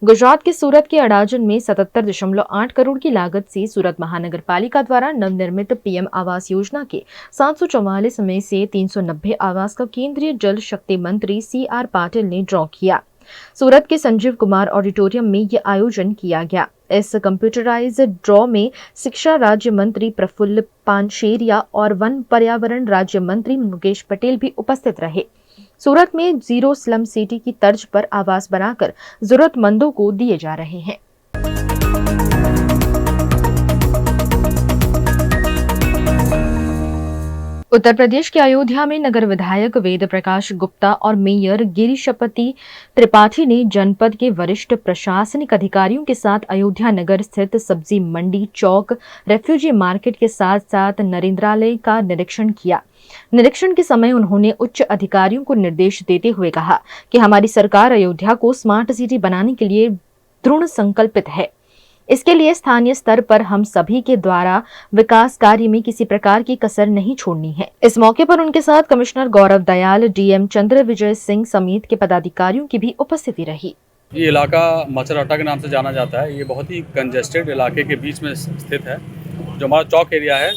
गुजरात के सूरत के अडाजन में 77.8 करोड़ की लागत से सूरत महानगर पालिका द्वारा नवनिर्मित पीएम आवास योजना के 744 में से 390 आवास का केंद्रीय जल शक्ति मंत्री CR पाटिल ने ड्रॉ किया। सूरत के संजीव कुमार ऑडिटोरियम में ये आयोजन किया गया। इस कंप्यूटराइज ड्रॉ में शिक्षा राज्य मंत्री प्रफुल्ल पानशेरिया और वन पर्यावरण राज्य मंत्री मुकेश पटेल भी उपस्थित रहे। सूरत में जीरो स्लम सिटी की तर्ज पर आवास बनाकर जरूरतमंदों को दिए जा रहे हैं। उत्तर प्रदेश के अयोध्या में नगर विधायक वेद प्रकाश गुप्ता और मेयर गिरीशपति त्रिपाठी ने जनपद के वरिष्ठ प्रशासनिक अधिकारियों के साथ अयोध्या नगर स्थित सब्जी मंडी, चौक, रेफ्यूजी मार्केट के साथ साथ नरेंद्रालय का निरीक्षण किया। निरीक्षण के समय उन्होंने उच्च अधिकारियों को निर्देश देते हुए कहा कि हमारी सरकार अयोध्या को स्मार्ट सिटी बनाने के लिए दृढ़ संकल्पित है। इसके लिए स्थानीय स्तर पर हम सभी के द्वारा विकास कार्य में किसी प्रकार की कसर नहीं छोड़नी है। इस मौके पर उनके साथ कमिश्नर गौरव दयाल, डीएम चंद्र विजय सिंह समेत के पदाधिकारियों की भी उपस्थिति रही। ये इलाका मचरहट्टा के नाम से जाना जाता है। ये बहुत ही कंजेस्टेड इलाके के बीच में स्थित है। जो हमारा चौक एरिया है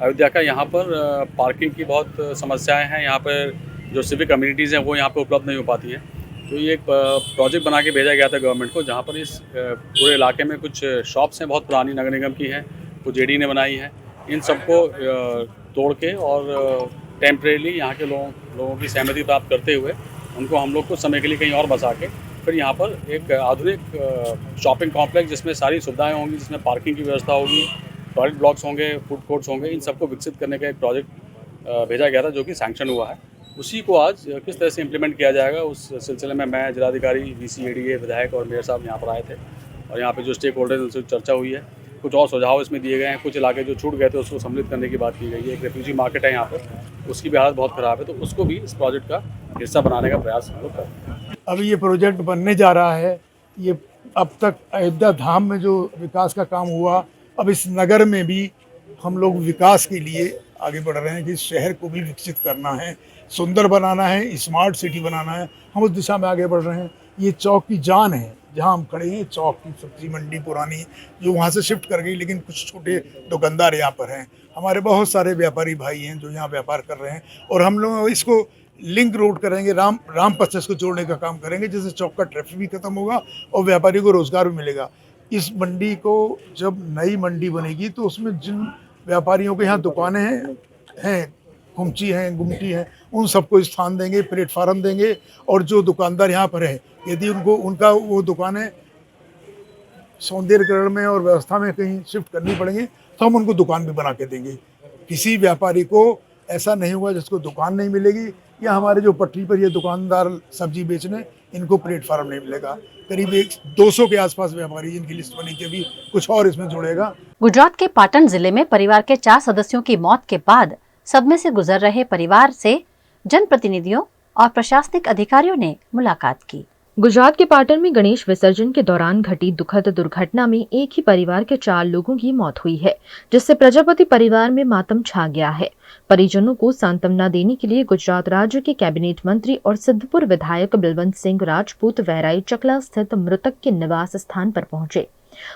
अयोध्या का, यहाँ पर पार्किंग की बहुत समस्याएं हैं। यहाँ पर जो सिविक कम्युनिटीज़ हैं वो यहाँ पर उपलब्ध नहीं हो पाती हैं। तो ये एक प्रोजेक्ट बना के भेजा गया था गवर्नमेंट को, जहाँ पर इस पूरे इलाके में कुछ शॉप्स हैं बहुत पुरानी, नगर निगम की हैं, कुछ जेडी ने बनाई हैं। इन सबको तोड़ के और टेम्परेली यहाँ के लोगों की सहमति प्राप्त करते हुए उनको हम लोग कुछ समय के लिए कहीं और बसा के फिर यहाँ पर एक आधुनिक शॉपिंग कॉम्प्लेक्स जिसमें सारी सुविधाएँ होंगी, जिसमें पार्किंग की व्यवस्था होगी, टॉयलेट ब्लॉक्स होंगे, फूड कोर्ट्स होंगे, इन सबको विकसित करने का एक प्रोजेक्ट भेजा गया था जो कि सैंक्शन हुआ है। उसी को आज किस तरह से इम्प्लीमेंट किया जाएगा उस सिलसिले में मैं, जिलाधिकारी, VC, ADA, विधायक और मेयर साहब यहाँ पर आए थे और यहाँ पे जो स्टेक होल्डर हैं उनसे चर्चा हुई है। कुछ और सुझाव इसमें दिए गए हैं। कुछ इलाके जो छूट गए थे उसको सम्मिलित करने की बात की गई है। एक रेफ्यूजी मार्केट है यहाँ पर, उसकी भी हालत बहुत ख़राब है, तो उसको भी इस प्रोजेक्ट का हिस्सा बनाने का प्रयास हम लोग कर रहे हैं। अब ये प्रोजेक्ट बनने जा रहा है। ये अब तक अयोध्या धाम में जो विकास का काम हुआ, अब इस नगर में भी हम लोग विकास के लिए आगे बढ़ रहे हैं कि शहर को भी विकसित करना है, सुंदर बनाना है, स्मार्ट सिटी बनाना है। हम उस दिशा में आगे बढ़ रहे हैं। ये चौक की जान है जहां हम खड़े हैं। चौक की सब्जी मंडी पुरानी जो वहां से शिफ्ट कर गई, लेकिन कुछ छोटे दुकानदार यहाँ पर हैं। हमारे बहुत सारे व्यापारी भाई हैं जो यहाँ व्यापार कर रहे हैं और हम लोग इसको लिंक रोड करेंगे, राम पथ से इसको जोड़ने का काम करेंगे, जिससे चौक का ट्रैफिक भी खत्म होगा और व्यापारी को रोजगार भी मिलेगा। इस मंडी को जब नई मंडी बनेगी तो उसमें जिन व्यापारियों के यहाँ दुकानें हैं, गुमची हैं, गुमटी हैं, उन सबको स्थान देंगे, प्लेटफार्म देंगे और जो दुकानदार यहाँ पर है, यदि उनका वो दुकानें सौंदर्यकरण में और व्यवस्था में कहीं शिफ्ट करनी पड़ेंगी तो हम उनको दुकान भी बना के देंगे। किसी व्यापारी को ऐसा नहीं होगा जिसको दुकान नहीं मिलेगी, या हमारे जो पटरी पर ये दुकानदार सब्जी बेचने, इनको प्लेटफार्म नहीं मिलेगा। करीब 200 के आसपास व्यापारी जिनकी लिस्ट बनी थी, अभी कुछ और इसमें जुड़ेगा। गुजरात के पाटन जिले में परिवार के 4 सदस्यों की मौत के बाद सदमे से गुजर रहे परिवार से जनप्रतिनिधियों और प्रशासनिक अधिकारियों ने मुलाकात की। गुजरात के पाटन में गणेश विसर्जन के दौरान घटी दुखद दुर्घटना में एक ही परिवार के 4 लोगों की मौत हुई है, जिससे प्रजापति परिवार में मातम छा गया है। परिजनों को सांत्वना देने के लिए गुजरात राज्य के कैबिनेट मंत्री और सिद्धपुर विधायक बलवंत सिंह राजपूत वहराई चकला स्थित मृतक के निवास स्थान पर पहुंचे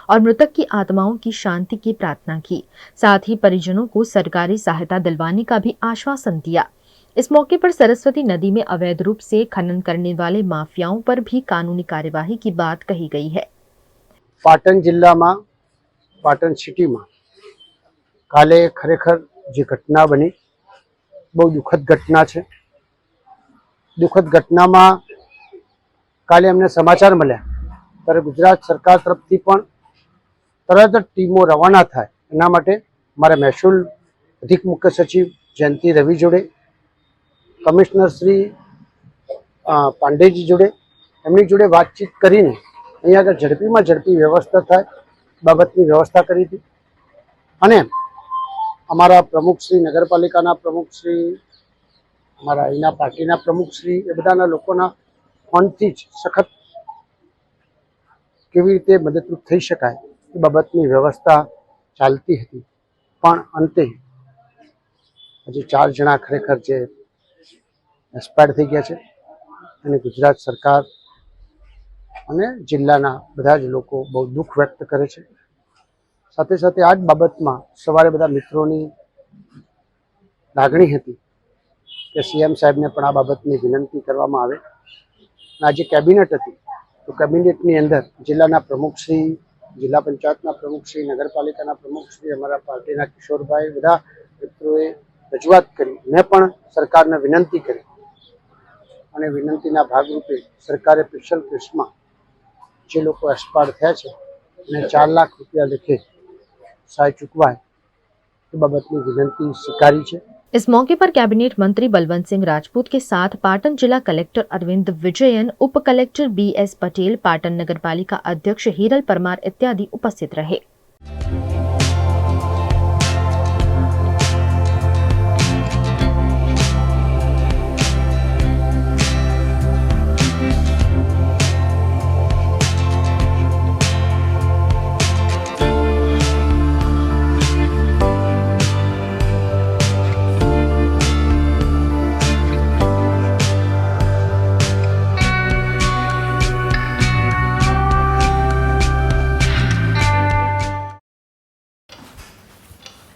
और मृतक की आत्माओं की शांति की प्रार्थना की। साथ ही परिजनों को सरकारी सहायता दिलवाने का भी आश्वासन दिया। इस मौके पर सरस्वती नदी में अवैध रूप से खनन करने वाले माफियाओं पर भी कानूनी कार्यवाही की बात कही गई है। पाटन जिला में, पाटन सिटी में काले खरेखर जी घटना बनी, बहुत दुखद घटना है। दुखद घटना में काले अमने समाचार मळ्या ત્યારે गुजरात सरकार तरफथी पण तरत टीमों रवाना थाय एना माटे मारे महसूल अधिक मुख्य सचिव जयंती रवि जोड़े, कमिश्नर श्री पांडेजी जोड़े, एमनी जोड़े बातचीत करीने अहीं आगळ झड़पी में झड़पी व्यवस्था थाय बाबतनी व्यवस्था करी थी। अने अमारा प्रमुख श्री, नगरपालिकाना प्रमुख श्री, अमारा अहींना पार्टीना प्रमुख श्री, ए बधाना लोकोना फोनथी ज सखत केवी रीते मददरूप थई शकाय ए बाबतनी व्यवस्था चालती हती। पण अंते हजी 4 जणा खरेखर जे एक्सपायर थई गया छे, અને ગુજરાત સરકાર અને જિલ્લાના બધા જ લોકો બહુ દુઃખ વ્યક્ત કરે છે. સાથે સાથે આ જ બાબતમાં સવારે બધા મિત્રોની લાગણી હતી કે સીએમ સાહેબને પણ આ બાબતની વિનંતી કરવામાં આવે. આજે કેબિનેટ હતી તો કેબિનેટની અંદર જિલ્લાના પ્રમુખશ્રી, જિલ્લા પંચાયતના પ્રમુખશ્રી, નગરપાલિકાના પ્રમુખશ્રી, અમારા પાર્ટીના કિશોરભાઈ, બધા મિત્રોએ રજૂઆત કરી. મેં પણ સરકારને વિનંતી કરી અને વિનંતીના ભાગરૂપે સરકારે સ્પેશિયલ કેસમાં જે લોકો એક્સપાયર થયા છે અને 4 લાખ રૂપિયા લેખે સહાય ચૂકવાય એ બાબતની વિનંતી સ્વીકારી છે. इस मौके पर कैबिनेट मंत्री बलवंत सिंह राजपूत के साथ पाटन जिला कलेक्टर अरविंद विजयन, उप कलेक्टर BS पटेल, पाटन नगर पालिका अध्यक्ष हीरल परमार इत्यादि उपस्थित रहे.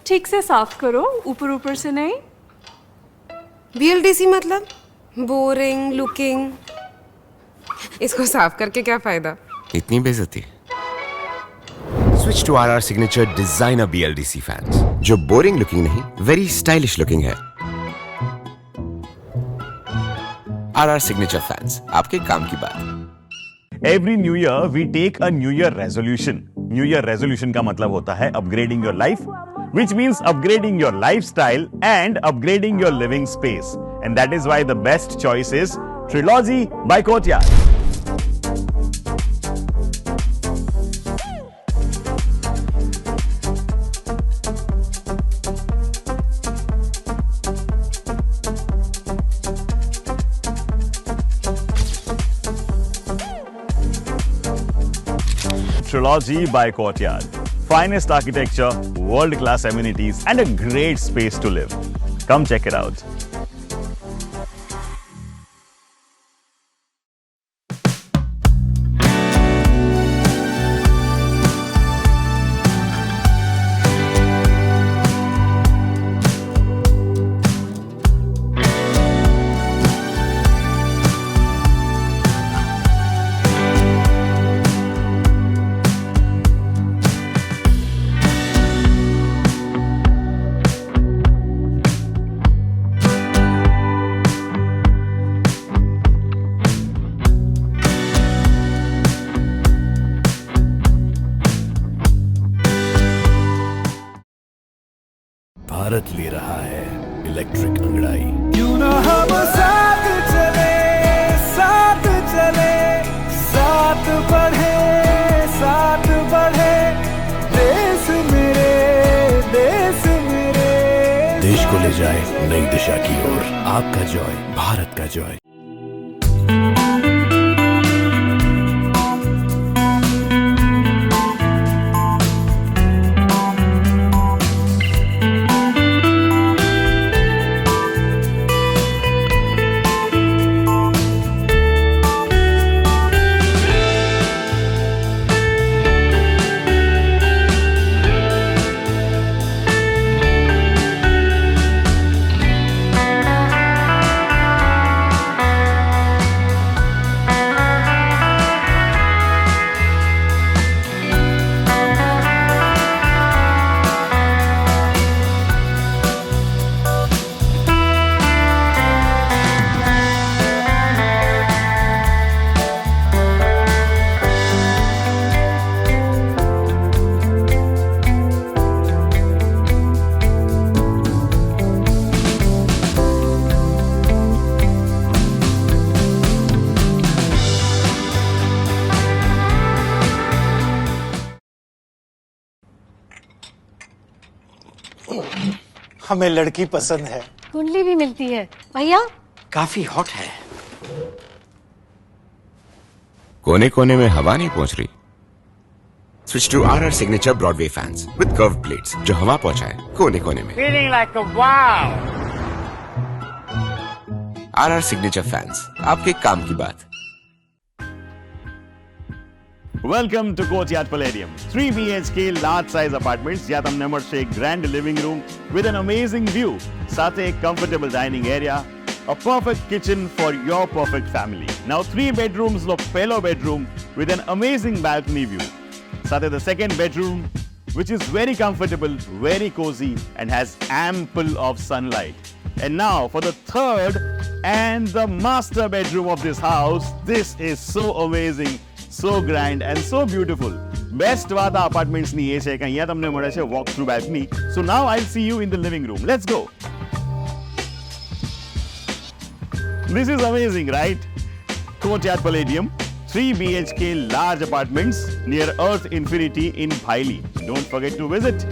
ठीक से साफ करो, ऊपर ऊपर से नहीं. BLDC मतलब बोरिंग लुकिंग. इसको साफ करके क्या फायदा? इतनी बेइज्जती. Switch to RR signature designer BLDC fans, जो बोरिंग लुकिंग नहीं, वेरी स्टाइलिश लुकिंग है. RR सिग्नेचर फैंस, आपके काम की बात. Every new year we take a new year resolution. New year resolution का मतलब होता है upgrading your life, which means upgrading your lifestyle and upgrading your living space. And that is why the best choice is Trilogy by Courtyard. Trilogy by Courtyard. Finest architecture, world-class amenities and a great space to live. Come check it out. Bharat ले रहा है electric अंगड़ाई. क्यों ना हम साथ चले, साथ चले, साथ बढ़े, साथ बढ़े. देश मेरे, देश मेरे. देश को ले जाए नई दिशा की ओर. आपका जॉय, भारत का जॉय. हमें लड़की पसंद है. कुंडली भी मिलती है भैया. काफी हॉट है. कोने कोने में हवा नहीं पहुंच रही. Switch to RR signature Broadway fans with curve plates, जो हवा पहुंचाए कोने कोने में. Feeling like a wow. RR signature fans, आपके काम की बात. Welcome to Courtyard Palladium. 3 BHK large size apartments જ્યાં તમને મળશે એક grand living room with an amazing view. સાથે એક comfortable dining area, a perfect kitchen for your perfect family. Now 3 bedrooms નો પહેલો bedroom with an amazing balcony view. સાથે the second bedroom which is very comfortable, very cozy and has ample of sunlight. And now for the third and the master bedroom of this house. This is so amazing, so grand and so beautiful. Best વાત આ apartments ની એ છે કે અહીંયા તમને મળે છે walk through balcony. So now I'll see you in the living room. Let's go. This is amazing, right? Courtyard Palladium, 3 BHK large apartments near Earth Infinity in Bhaili. Don't forget to visit.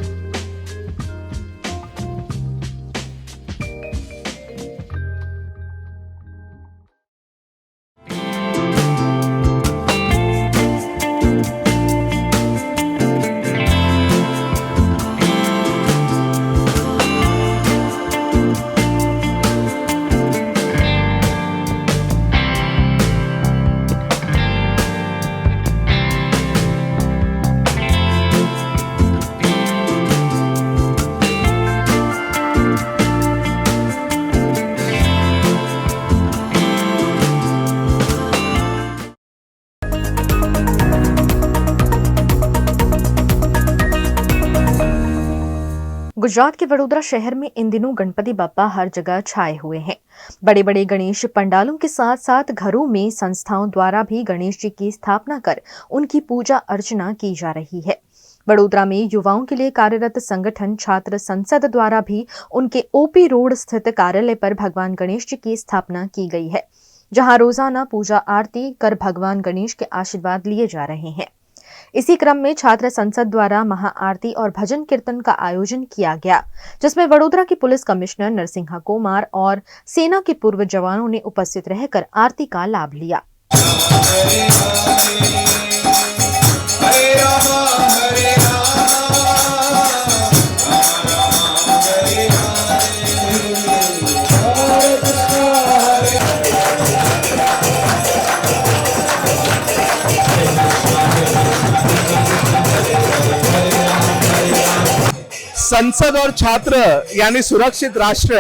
Gujarat के वडोदरा शहर में इन दिनों गणपति बप्पा हर जगह छाए हुए हैं। बड़े बड़े गणेश पंडालों के साथ साथ घरों में संस्थाओं द्वारा भी गणेश जी की स्थापना कर उनकी पूजा अर्चना की जा रही है। वडोदरा में युवाओं के लिए कार्यरत संगठन छात्र संसद द्वारा भी उनके ओपी रोड स्थित कार्यालय पर भगवान गणेश जी की स्थापना की गई है, जहां रोजाना पूजा आरती कर भगवान गणेश के आशीर्वाद लिए जा रहे हैं। इसी क्रम में छात्र संसद द्वारा महाआरती और भजन कीर्तन का आयोजन किया गया, जिसमें वडोदरा की पुलिस कमिश्नर नरसिंहा कुमार और सेना के पूर्व जवानों ने उपस्थित रहकर आरती का लाभ लिया। संसद और छात्र यानी सुरक्षित राष्ट्र,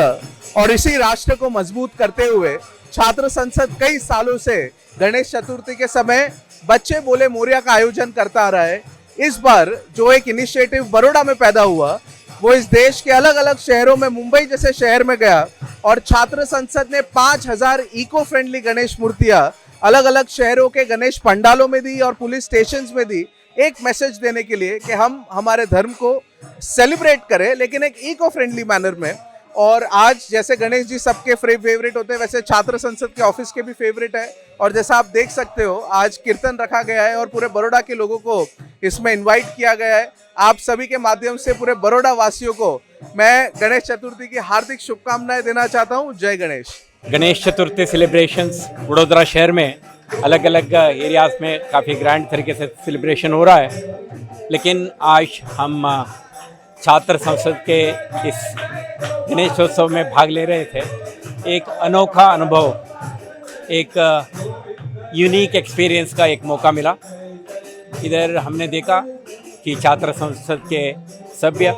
और इसी राष्ट्र को मजबूत करते हुए छात्र संसद कई सालों से गणेश चतुर्थी के समय बच्चे बोले मोरिया का आयोजन करता आ रहा है। इस बार जो एक इनिशिएटिव बड़ौदा में पैदा हुआ वो इस देश के अलग अलग शहरों में, मुंबई जैसे शहर में गया और छात्र संसद ने 5000 इको फ्रेंडली गणेश मूर्तियां अलग अलग शहरों के गणेश पंडालों में दी और पुलिस स्टेशंस में दी, एक मैसेज देने के लिए कि हम हमारे धर्म को सेलिब्रेट करें लेकिन एक इको फ्रेंडली मैनर में। और आज जैसे गणेश जी सबके फेवरेट होते हैं, वैसे छात्र संसद के ऑफिस के भी फेवरेट है। और जैसा आप देख सकते हो आज कीर्तन रखा गया है और पूरे बड़ौदा के लोगों को इसमें इनवाइट किया गया है। आप सभी के माध्यम से पूरे बड़ौदा वासियों को मैं गणेश चतुर्थी की हार्दिक शुभकामनाएं देना चाहता हूँ। जय गणेश। गणेश चतुर्थी सेलिब्रेशंस वडोदरा शहर में अलग अलग एरियाज में काफ़ी ग्रैंड तरीके से सेलिब्रेशन हो रहा है, लेकिन आज हम छात्र संसद के इस गणेशोत्सव में भाग ले रहे थे। एक अनोखा अनुभव, एक यूनिक एक्सपीरियंस का एक मौका मिला। इधर हमने देखा कि छात्र संसद के सभ्य,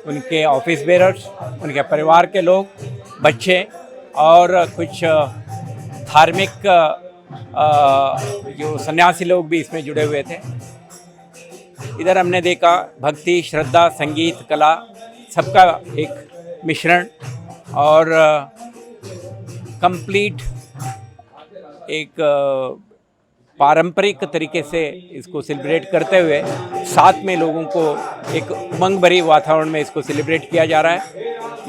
उनके ऑफिस बेरर्स, उनके परिवार के लोग, बच्चे और कुछ धार्मिक जो सन्यासी लोग भी इसमें जुड़े हुए थे। इधर हमने देखा भक्ति, श्रद्धा, संगीत, कला सबका एक मिश्रण और कंप्लीट एक पारंपरिक तरीके से इसको सेलिब्रेट करते हुए साथ में लोगों को एक उमंग भरी वातावरण में इसको सेलिब्रेट किया जा रहा है।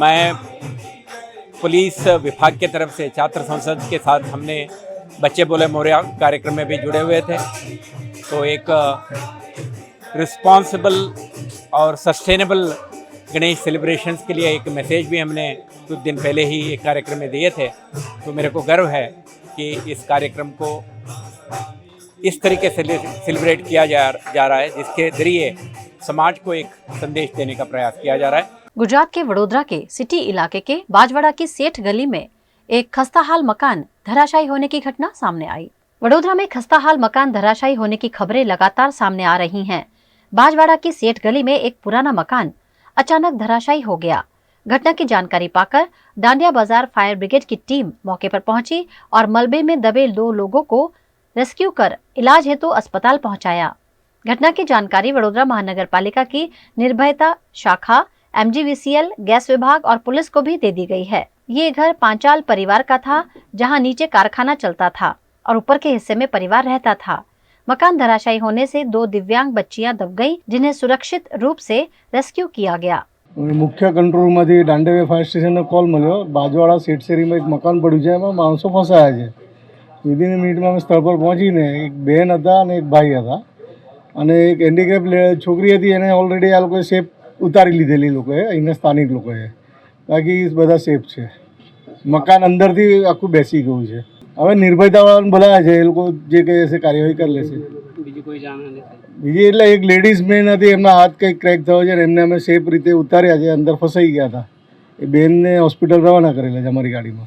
मैं पुलिस विभाग की तरफ से छात्र संसद के साथ हमने बच्चे बोले मोरिया कार्यक्रम में भी जुड़े हुए थे, तो एक रिस्पॉन्सिबल और सस्टेनेबल गणेश सेलिब्रेशंस के लिए एक मैसेज भी हमने कुछ दिन पहले ही एक कार्यक्रम में दिए थे। तो मेरे को गर्व है कि इस कार्यक्रम को इस तरीके से सेलिब्रेट किया जा रहा है, जिसके जरिए समाज को एक संदेश देने का प्रयास किया जा रहा है। गुजरात के वडोदरा के सिटी इलाके के बाजवाड़ा की सेठ गली में एक खस्ताहाल मकान धराशायी होने की घटना सामने आई। वडोदरा में खस्ताहाल मकान धराशायी होने की खबरें लगातार सामने आ रही हैं। बाजवाड़ा की सेठ गली में एक पुराना मकान अचानक धराशायी हो गया। घटना की जानकारी पाकर डांडिया बाजार फायर ब्रिगेड की टीम मौके पर पहुंची और मलबे में दबे 2 लोगों को रेस्क्यू कर इलाज हेतु अस्पताल पहुंचाया। घटना की जानकारी वडोदरा महानगर पालिका की निर्भयता शाखा, MGVCL, गैस विभाग और पुलिस को भी दे दी गई है। ये घर पांचाल परिवार का था, जहां नीचे कारखाना चलता था और ऊपर के हिस्से में परिवार रहता था। मकान धराशायी होने से 2 दिव्यांग बच्चियां दब गईं, जिन्हें सुरक्षित रूप से रेस्क्यू किया गया। मुख्य कंट्रोल में दांडेवे फायर स्टेशन ने कॉल मळ्यो, बाजवाड़ा सेठ शेरी में एक मकान पड़ू है, एमां माणसो फसाया है। विदिन मिनिट में स्थल पर पहुँचीने एक बहन था और एक भाई था और एक हेन्डीकेप छोकरी थी, एने ऑलरेडी आ लोगोए सेफ उतारी लीधेली लोगोए, अहींना स्थानिक लोगोए, बाकी बधा सेफ है। मकान अंदर थी आखू बेसी गयु है। हवे निर्भयतावाळाने बोलाव्या छे, ए लोको जे कई हशे कार्यवाही कर लेशे। बीजी कोई जाण नहीं? बीजी एटले एक लेडीज बेन हती, एमना हाथ कई क्रेक थयो छे, एમને અમે सेफ रीते उतार्या छे। अंदर फसाई गया था। ए बेन ने हॉस्पिटल रवाना करेला छे अमारी गाड़ी में।